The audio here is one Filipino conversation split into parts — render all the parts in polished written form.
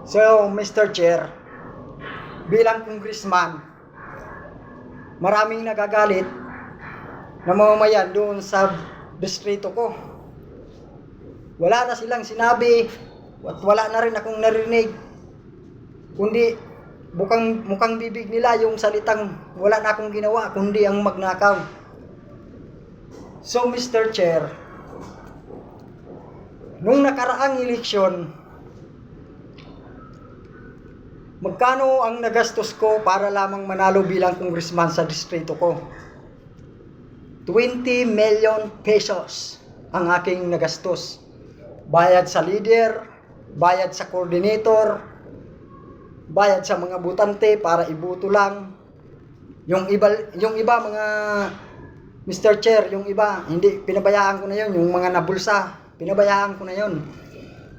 So, Mr. Chair, bilang congressman, maraming nagagalit na mamamayan doon sa distrito ko. Wala na silang sinabi at wala na rin akong narinig, kundi mukhang bibig nila yung salitang wala na akong ginawa kundi ang magnakaw. So, Mr. Chair, nung nakaraang eleksyon, magkano ang nagastos ko para lamang manalo bilang congressman sa distrito ko? 20 million pesos ang aking nagastos. Bayad sa leader, bayad sa coordinator, bayad sa mga butante para ibuto lang. Yung iba mga Mr. Chair, yung iba hindi, pinabayaan ko na yon. Yung mga nabulsa, pinabayaan ko na yon.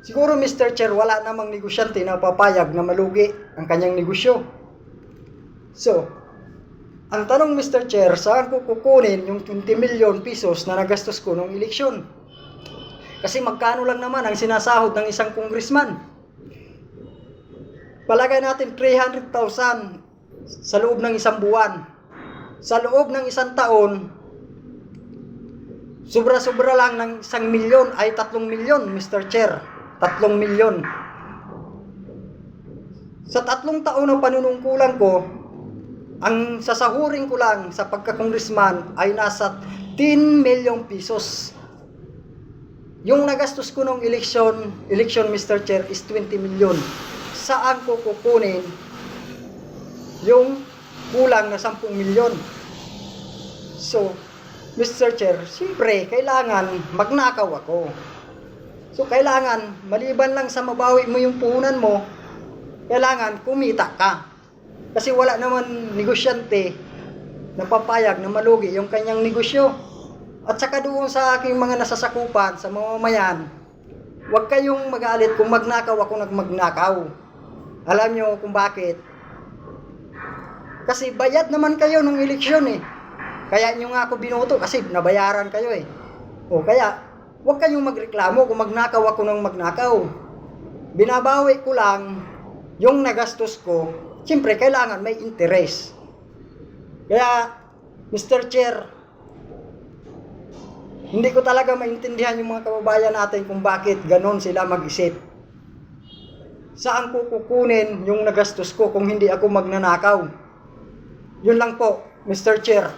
Siguro, Mr. Chair, wala namang negosyante na papayag na malugi ang kanyang negosyo. So, ang tanong, Mr. Chair, saan ko kukunin yung 20 million pesos na nagastos ko nung eleksyon? Kasi magkano lang naman ang sinasahod ng isang congressman? Palagay natin 300,000 sa loob ng isang buwan. Sa loob ng isang taon, sobra-sobra lang ng 1 milyon ay 3 milyon, Mr. Chair. 3 milyon. Sa 3 taon na panunungkulan ko, ang sasahurin ko lang sa pagka-congressman ay nasa 10 milyong pesos. Yung nagastos ko nung election, Mr. Chair, is 20 milyon. Saan ko kukunin yung kulang na 10 milyon? So, Mr. Chair, siyempre, kailangan magnakaw ako. So, kailangan, maliban lang sa mabawi mo yung puhunan mo, kailangan kumita ka. Kasi wala naman negosyante na papayag na malugi yung kanyang negosyo. At saka doon sa aking mga nasasakupan, sa mamamayan, huwag kayong magalit kung magnakaw ako nagmagnakaw. Alam nyo kung bakit? Kasi bayad naman kayo ng eleksyon eh. Kaya nyo nga ako binoto kasi nabayaran kayo eh. O kaya, huwag kayong magreklamo kung magnakaw ako ng magnakaw. Binabawi ko lang yung nagastos ko. Siyempre, kailangan may interest. Kaya, Mr. Chair, hindi ko talaga maintindihan yung mga kababayan natin kung bakit ganon sila mag-isip. Saan ko kukunin yung nagastos ko kung hindi ako magnanakaw? Yun lang po, Mr. Chair.